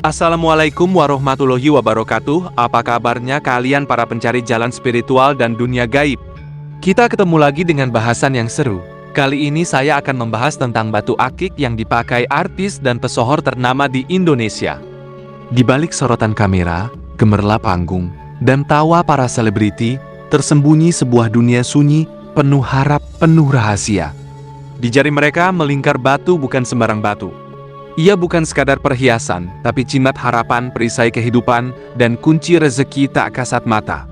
Assalamualaikum warahmatullahi wabarakatuh. Apa kabarnya kalian para pencari jalan spiritual dan dunia gaib? Kita ketemu lagi dengan bahasan yang seru. Kali ini saya akan membahas tentang batu akik yang dipakai artis dan pesohor ternama di Indonesia. Di balik sorotan kamera, gemerlap panggung, dan tawa para selebriti, tersembunyi sebuah dunia sunyi, penuh harap, penuh rahasia. Di jari mereka melingkar batu bukan sembarang batu. Ia bukan sekadar perhiasan, tapi jimat harapan, perisai kehidupan, dan kunci rezeki tak kasat mata.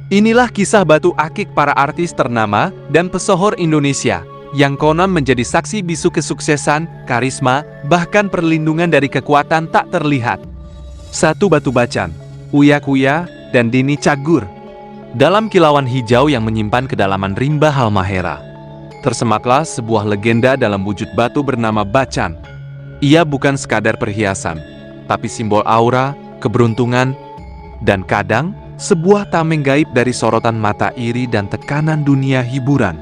Inilah kisah batu akik para artis ternama dan pesohor Indonesia, yang konon menjadi saksi bisu kesuksesan, karisma, bahkan perlindungan dari kekuatan tak terlihat. 1. Batu Bacan, Uya Kuya, dan Dini Cagur. Dalam kilauan hijau yang menyimpan kedalaman rimba Halmahera, tersematlah sebuah legenda dalam wujud batu bernama Bacan. Ia bukan sekadar perhiasan, tapi simbol aura, keberuntungan, dan kadang sebuah tameng gaib dari sorotan mata iri dan tekanan dunia hiburan.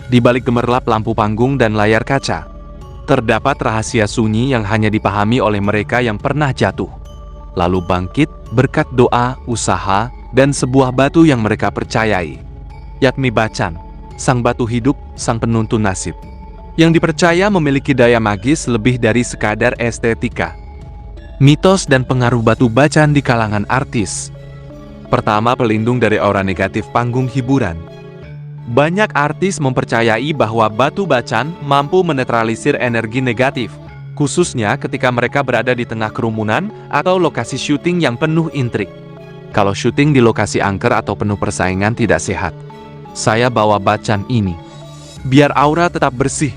Di balik gemerlap lampu panggung dan layar kaca, terdapat rahasia sunyi yang hanya dipahami oleh mereka yang pernah jatuh, lalu bangkit berkat doa, usaha, dan sebuah batu yang mereka percayai, yakni Bacan, sang batu hidup, sang penuntun nasib, yang dipercaya memiliki daya magis lebih dari sekadar estetika. Mitos dan pengaruh batu Bacan di kalangan artis. Pertama, pelindung dari aura negatif panggung hiburan. Banyak artis mempercayai bahwa batu Bacan mampu menetralisir energi negatif, khususnya ketika mereka berada di tengah kerumunan atau lokasi syuting yang penuh intrik. Kalau syuting di lokasi angker atau penuh persaingan tidak sehat, saya bawa Bacan ini, biar aura tetap bersih,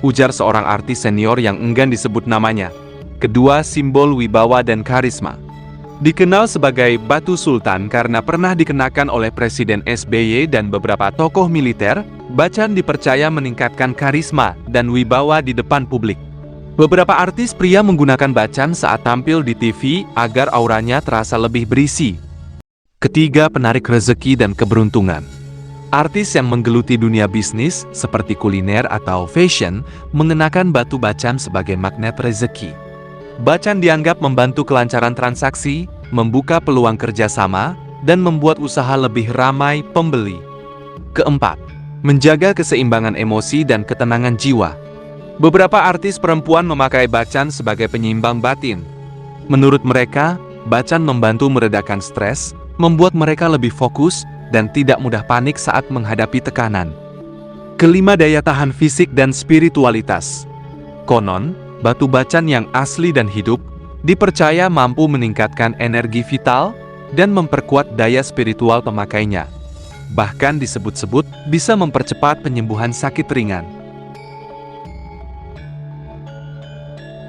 ujar seorang artis senior yang enggan disebut namanya. Kedua, simbol wibawa dan karisma. Dikenal sebagai Batu Sultan karena pernah dikenakan oleh Presiden SBY dan beberapa tokoh militer, Bacan dipercaya meningkatkan karisma dan wibawa di depan publik. Beberapa artis pria menggunakan Bacan saat tampil di TV agar auranya terasa lebih berisi. Ketiga, penarik rezeki dan keberuntungan. Artis yang menggeluti dunia bisnis, seperti kuliner atau fashion, mengenakan batu Bacan sebagai magnet rezeki. Bacan dianggap membantu kelancaran transaksi, membuka peluang kerjasama, dan membuat usaha lebih ramai pembeli. Keempat, menjaga keseimbangan emosi dan ketenangan jiwa. Beberapa artis perempuan memakai Bacan sebagai penyeimbang batin. Menurut mereka, Bacan membantu meredakan stres, membuat mereka lebih fokus, dan tidak mudah panik saat menghadapi tekanan. Kelima, daya tahan fisik dan spiritualitas. Konon, batu Bacan yang asli dan hidup dipercaya mampu meningkatkan energi vital dan memperkuat daya spiritual pemakainya. Bahkan disebut-sebut bisa mempercepat penyembuhan sakit ringan.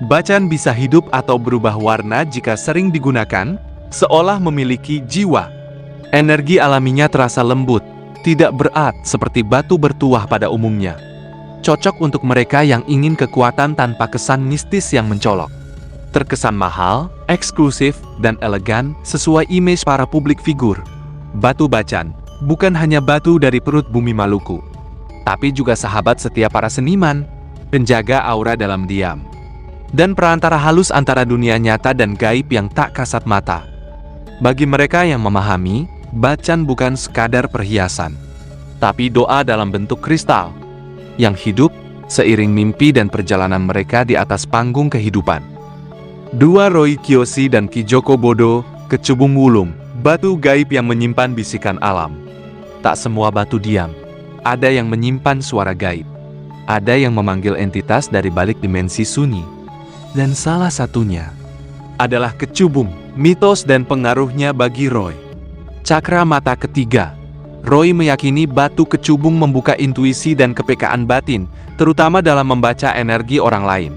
Bacan bisa hidup atau berubah warna jika sering digunakan, seolah memiliki jiwa. Energi alaminya terasa lembut, tidak berat seperti batu bertuah pada umumnya. Cocok untuk mereka yang ingin kekuatan tanpa kesan mistis yang mencolok. Terkesan mahal, eksklusif, dan elegan sesuai image para publik figur. Batu Bacan bukan hanya batu dari perut bumi Maluku, tapi juga sahabat setia para seniman, penjaga aura dalam diam, dan perantara halus antara dunia nyata dan gaib yang tak kasat mata. Bagi mereka yang memahami, Bacan bukan sekadar perhiasan, tapi doa dalam bentuk kristal, yang hidup seiring mimpi dan perjalanan mereka di atas panggung kehidupan. 2. Roy Kiyoshi dan Ki Joko Bodo, Kecubung Wulung, batu gaib yang menyimpan bisikan alam. Tak semua batu diam, ada yang menyimpan suara gaib, ada yang memanggil entitas dari balik dimensi sunyi. Dan salah satunya adalah Kecubung, mitos dan pengaruhnya bagi Roy. Cakra mata ketiga. Roy meyakini batu kecubung membuka intuisi dan kepekaan batin, terutama dalam membaca energi orang lain.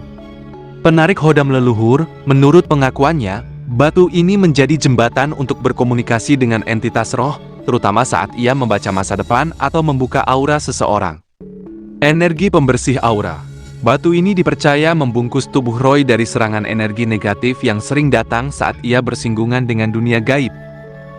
Penarik hodam leluhur, menurut pengakuannya, batu ini menjadi jembatan untuk berkomunikasi dengan entitas roh, terutama saat ia membaca masa depan atau membuka aura seseorang. Energi pembersih aura. Batu ini dipercaya membungkus tubuh Roy dari serangan energi negatif yang sering datang saat ia bersinggungan dengan dunia gaib.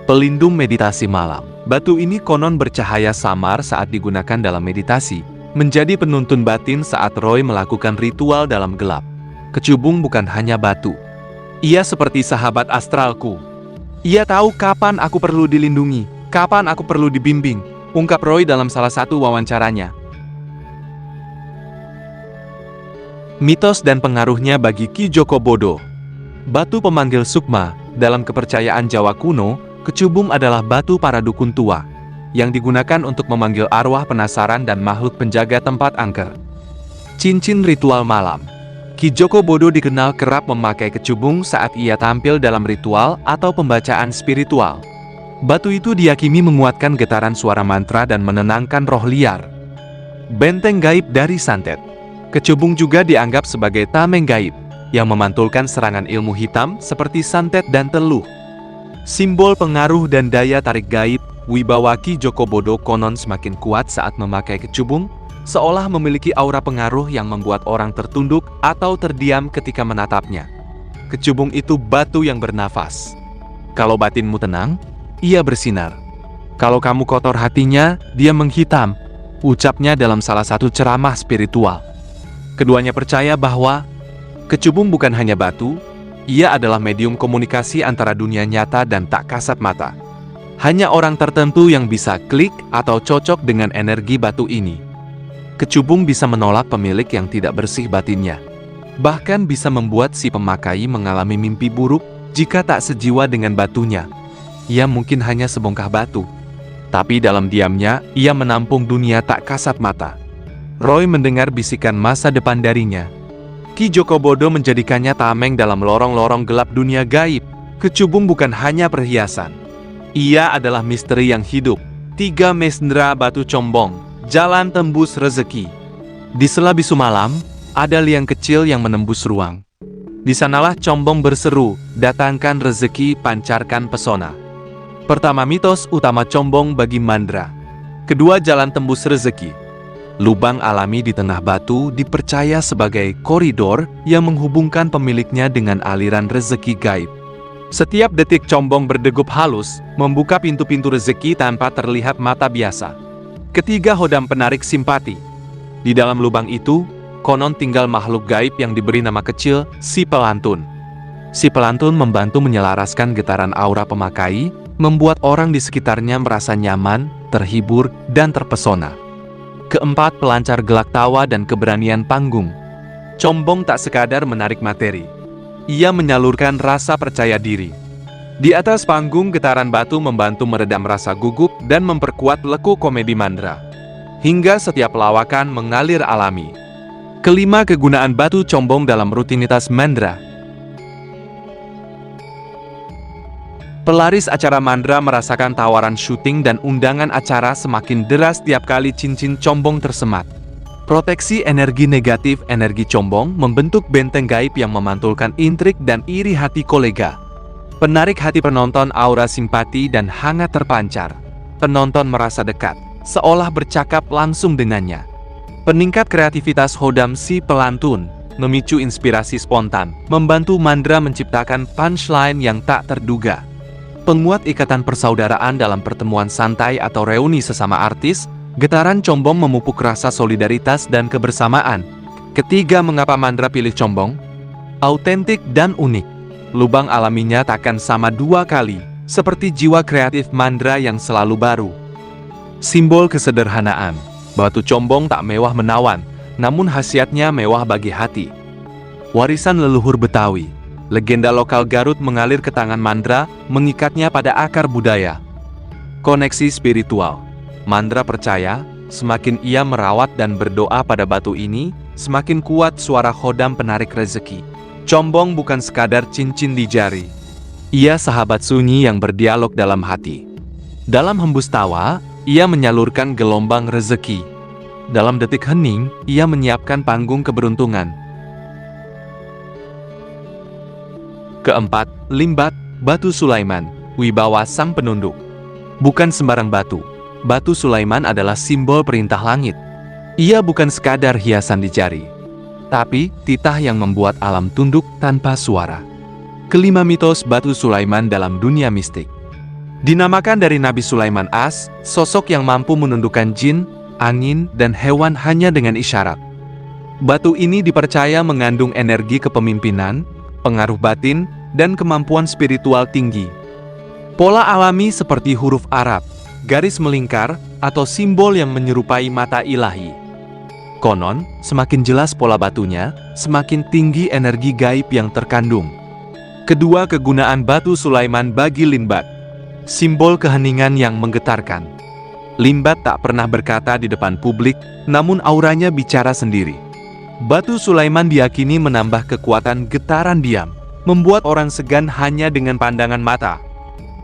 Pelindung meditasi malam. Batu ini konon bercahaya samar saat digunakan dalam meditasi, menjadi penuntun batin saat Roy melakukan ritual dalam gelap. Kecubung bukan hanya batu, Ia seperti sahabat astralku. Ia tahu kapan aku perlu dilindungi, kapan aku perlu dibimbing, ungkap Roy dalam salah satu wawancaranya. Mitos dan pengaruhnya bagi Ki Joko Bodo. Batu pemanggil sukma. Dalam kepercayaan Jawa kuno, kecubung adalah batu para dukun tua, yang digunakan untuk memanggil arwah penasaran dan makhluk penjaga tempat angker. Cincin ritual malam. Ki Joko Bodo dikenal kerap memakai kecubung saat ia tampil dalam ritual atau pembacaan spiritual. Batu itu diyakini menguatkan getaran suara mantra dan menenangkan roh liar. Benteng gaib dari santet. Kecubung juga dianggap sebagai tameng gaib, yang memantulkan serangan ilmu hitam seperti santet dan teluh. Simbol pengaruh dan daya tarik gaib, wibawa Ki Joko Bodo konon semakin kuat saat memakai kecubung, seolah memiliki aura pengaruh yang membuat orang tertunduk atau terdiam ketika menatapnya. Kecubung itu batu yang bernafas. Kalau batinmu tenang, ia bersinar. Kalau kamu kotor hatinya, dia menghitam, ucapnya dalam salah satu ceramah spiritual. Keduanya percaya bahwa kecubung bukan hanya batu, ia adalah medium komunikasi antara dunia nyata dan tak kasat mata. Hanya orang tertentu yang bisa klik atau cocok dengan energi batu ini. Kecubung bisa menolak pemilik yang tidak bersih batinnya. Bahkan bisa membuat si pemakai mengalami mimpi buruk jika tak sejiwa dengan batunya. Ia mungkin hanya sebongkah batu, tapi dalam diamnya ia menampung dunia tak kasat mata. Roy mendengar bisikan masa depan darinya. Ki Joko Bodo menjadikannya tameng dalam lorong-lorong gelap dunia gaib. Kecubung bukan hanya perhiasan. Ia adalah misteri yang hidup. 3 mesndra batu combong, jalan tembus rezeki. Di sela bisu malam, ada liang kecil yang menembus ruang. Di sanalah combong berseru, datangkan rezeki, pancarkan pesona. Pertama, mitos utama combong bagi mandra. Kedua, jalan tembus rezeki. Lubang alami di tengah batu dipercaya sebagai koridor yang menghubungkan pemiliknya dengan aliran rezeki gaib. Setiap detik combong berdegup halus, membuka pintu-pintu rezeki tanpa terlihat mata biasa. Ketiga, hodam penarik simpati. Di dalam lubang itu, konon tinggal makhluk gaib yang diberi nama kecil, si pelantun. Si pelantun membantu menyelaraskan getaran aura pemakai, membuat orang di sekitarnya merasa nyaman, terhibur, dan terpesona. Keempat, pelancar gelak tawa dan keberanian panggung. Combong tak sekadar menarik materi. Ia menyalurkan rasa percaya diri. Di atas panggung, getaran batu membantu meredam rasa gugup dan memperkuat lekuk komedi mandra. Hingga setiap lawakan mengalir alami. Kelima, kegunaan batu combong dalam rutinitas mandra. Pelaris acara mandra merasakan tawaran syuting dan undangan acara semakin deras tiap kali cincin combong tersemat. Proteksi energi negatif energi combong membentuk benteng gaib yang memantulkan intrik dan iri hati kolega. Penarik hati penonton, aura simpati dan hangat terpancar. Penonton merasa dekat, seolah bercakap langsung dengannya. Peningkat kreativitas hodam si pelantun, memicu inspirasi spontan, membantu mandra menciptakan punchline yang tak terduga. Penguat ikatan persaudaraan dalam pertemuan santai atau reuni sesama artis, getaran combong memupuk rasa solidaritas dan kebersamaan. Ketiga, mengapa mandra pilih combong? Autentik dan unik. Lubang alaminya takkan sama 2 kali, seperti jiwa kreatif mandra yang selalu baru. Simbol kesederhanaan. Batu combong tak mewah menawan, namun khasiatnya mewah bagi hati. Warisan leluhur Betawi. Legenda lokal Garut mengalir ke tangan mandra, mengikatnya pada akar budaya. Koneksi spiritual. Mandra percaya, semakin ia merawat dan berdoa pada batu ini, semakin kuat suara hodam penarik rezeki. Combong bukan sekadar cincin di jari. Ia sahabat sunyi yang berdialog dalam hati. Dalam hembus tawa, ia menyalurkan gelombang rezeki. Dalam detik hening, ia menyiapkan panggung keberuntungan. Keempat, limbat, batu Sulaiman, wibawa sang penunduk. Bukan sembarang batu. Batu Sulaiman adalah simbol perintah langit. Ia bukan sekadar hiasan di jari, tapi titah yang membuat alam tunduk tanpa suara. Kelima, mitos batu Sulaiman dalam dunia mistik. Dinamakan dari Nabi Sulaiman As, sosok yang mampu menundukkan jin, angin, dan hewan hanya dengan isyarat. Batu ini dipercaya mengandung energi kepemimpinan, pengaruh batin, dan kemampuan spiritual tinggi. Pola alami seperti huruf Arab, garis melingkar, atau simbol yang menyerupai mata ilahi. Konon, semakin jelas pola batunya, semakin tinggi energi gaib yang terkandung. Kedua, kegunaan batu Sulaiman bagi Limbat. Simbol keheningan yang menggetarkan. Limbat tak pernah berkata di depan publik, namun auranya bicara sendiri. Batu Sulaiman diyakini menambah kekuatan getaran diam, membuat orang segan hanya dengan pandangan mata.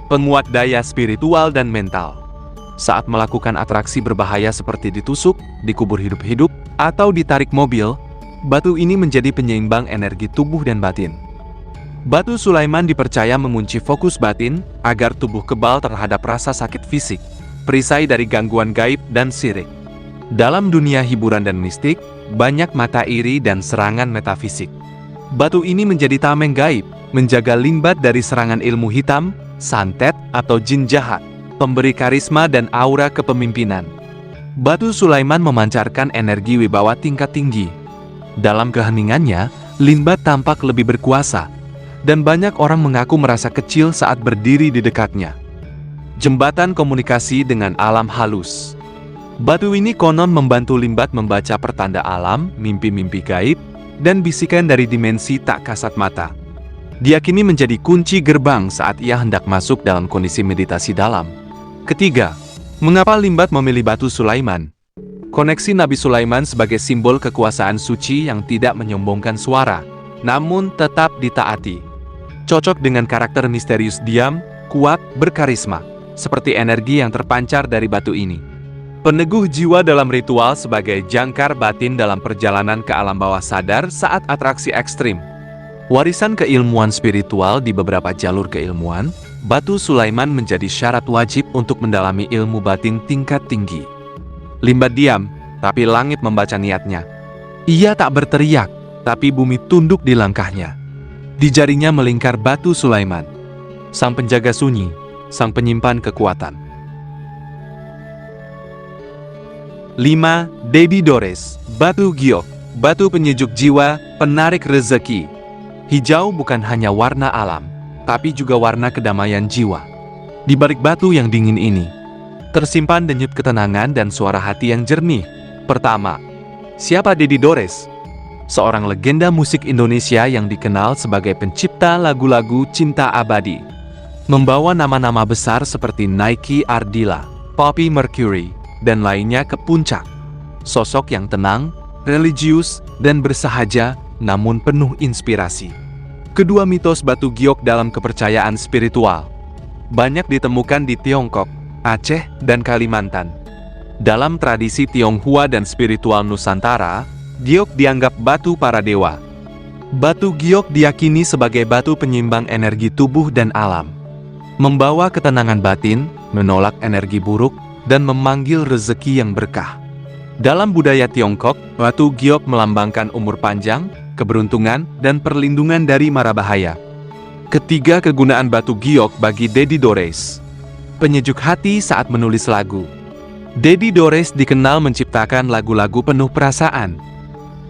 Penguat daya spiritual dan mental. Saat melakukan atraksi berbahaya seperti ditusuk, dikubur hidup-hidup, atau ditarik mobil, batu ini menjadi penyeimbang energi tubuh dan batin. Batu Sulaiman dipercaya mengunci fokus batin agar tubuh kebal terhadap rasa sakit fisik, perisai dari gangguan gaib dan sirik. Dalam dunia hiburan dan mistik, banyak mata iri dan serangan metafisik. Batu ini menjadi tameng gaib, menjaga Limbat dari serangan ilmu hitam, santet, atau jin jahat, pemberi karisma dan aura kepemimpinan. Batu Sulaiman memancarkan energi wibawa tingkat tinggi. Dalam keheningannya, Limbat tampak lebih berkuasa, dan banyak orang mengaku merasa kecil saat berdiri di dekatnya. Jembatan komunikasi dengan alam halus. Batu ini konon membantu Limbat membaca pertanda alam, mimpi-mimpi gaib, dan bisikan dari dimensi tak kasat mata. Diyakini menjadi kunci gerbang saat ia hendak masuk dalam kondisi meditasi dalam. Ketiga, mengapa Limbat memilih batu Sulaiman? Koneksi Nabi Sulaiman sebagai simbol kekuasaan suci yang tidak menyombongkan suara, namun tetap ditaati. Cocok dengan karakter misterius diam, kuat, berkarisma, seperti energi yang terpancar dari batu ini. Peneguh jiwa dalam ritual sebagai jangkar batin dalam perjalanan ke alam bawah sadar saat atraksi ekstrim. Warisan keilmuan spiritual di beberapa jalur keilmuan, batu Sulaiman menjadi syarat wajib untuk mendalami ilmu batin tingkat tinggi. Limbat diam, tapi langit membaca niatnya. Ia tak berteriak, tapi bumi tunduk di langkahnya. Di jarinya melingkar batu Sulaiman, sang penjaga sunyi, sang penyimpan kekuatan. 5. Dedi Dores, batu giok, batu penyejuk jiwa, penarik rezeki. Hijau bukan hanya warna alam, tapi juga warna kedamaian jiwa. Di balik batu yang dingin ini, tersimpan denyut ketenangan dan suara hati yang jernih. Pertama, siapa Dedi Dores? Seorang legenda musik Indonesia yang dikenal sebagai pencipta lagu-lagu cinta abadi. Membawa nama-nama besar seperti Nike Ardilla, Poppy Mercury, dan lainnya ke puncak. Sosok yang tenang, religius, dan bersahaja, namun penuh inspirasi. Kedua, mitos batu giok dalam kepercayaan spiritual. Banyak ditemukan di Tiongkok, Aceh, dan Kalimantan. Dalam tradisi Tionghoa dan spiritual Nusantara, giok dianggap batu para dewa. Batu giok diyakini sebagai batu penyeimbang energi tubuh dan alam. Membawa ketenangan batin, menolak energi buruk, dan memanggil rezeki yang berkah. Dalam budaya Tiongkok, batu giok melambangkan umur panjang, keberuntungan, dan perlindungan dari mara bahaya. Ketiga, kegunaan batu giok bagi Dedi Dores. Penyejuk hati saat menulis lagu. Dedi Dores dikenal menciptakan lagu-lagu penuh perasaan.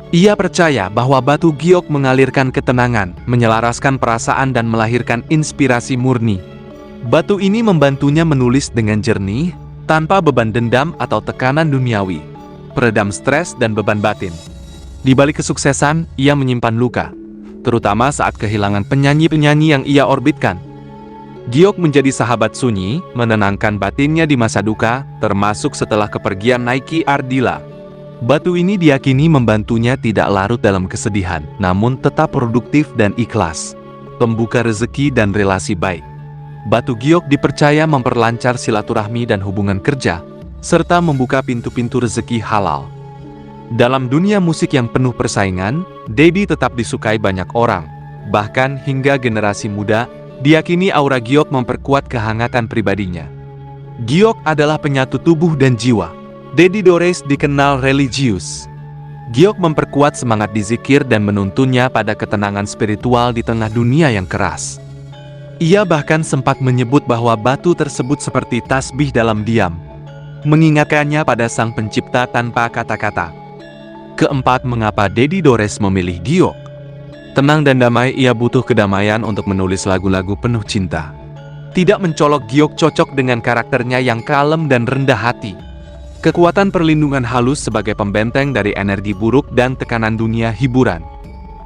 Ia percaya bahwa batu giok mengalirkan ketenangan, menyelaraskan perasaan dan melahirkan inspirasi murni. Batu ini membantunya menulis dengan jernih, tanpa beban dendam atau tekanan duniawi, peredam stres dan beban batin. Di balik kesuksesan, ia menyimpan luka, terutama saat kehilangan penyanyi-penyanyi yang ia orbitkan. Giok menjadi sahabat sunyi, menenangkan batinnya di masa duka, termasuk setelah kepergian Nike Ardilla. Batu ini diyakini membantunya tidak larut dalam kesedihan, namun tetap produktif dan ikhlas, pembuka rezeki dan relasi baik. Batu giok dipercaya memperlancar silaturahmi dan hubungan kerja, serta membuka pintu-pintu rezeki halal. Dalam dunia musik yang penuh persaingan, Dedi tetap disukai banyak orang, bahkan hingga generasi muda. Diyakini aura giok memperkuat kehangatan pribadinya. Giok adalah penyatu tubuh dan jiwa. Dedi Dores dikenal religius. Giok memperkuat semangat di zikir dan menuntunnya pada ketenangan spiritual di tengah dunia yang keras. Ia bahkan sempat menyebut bahwa batu tersebut seperti tasbih dalam diam, mengingatkannya pada sang pencipta tanpa kata-kata. Keempat, mengapa Dedi Dores memilih giok? Tenang dan damai, ia butuh kedamaian untuk menulis lagu-lagu penuh cinta. Tidak mencolok, Giok cocok dengan karakternya yang kalem dan rendah hati. Kekuatan perlindungan halus sebagai pembenteng dari energi buruk dan tekanan dunia hiburan.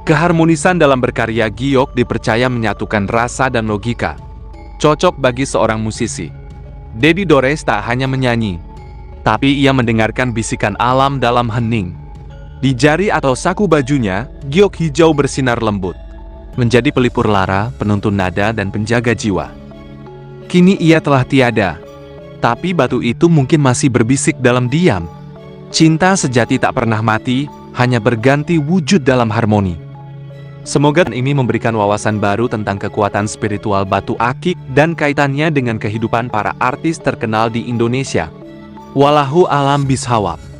Keharmonisan dalam berkarya, Giok dipercaya menyatukan rasa dan logika. Cocok bagi seorang musisi. Dedi Dores tak hanya menyanyi, tapi ia mendengarkan bisikan alam dalam hening. Di jari atau saku bajunya, giok hijau bersinar lembut, menjadi pelipur lara, penuntun nada dan penjaga jiwa. Kini ia telah tiada, tapi batu itu mungkin masih berbisik dalam diam. Cinta sejati tak pernah mati, hanya berganti wujud dalam harmoni. Semoga ini memberikan wawasan baru tentang kekuatan spiritual batu akik dan kaitannya dengan kehidupan para artis terkenal di Indonesia. Wallahu a'lam bishawab.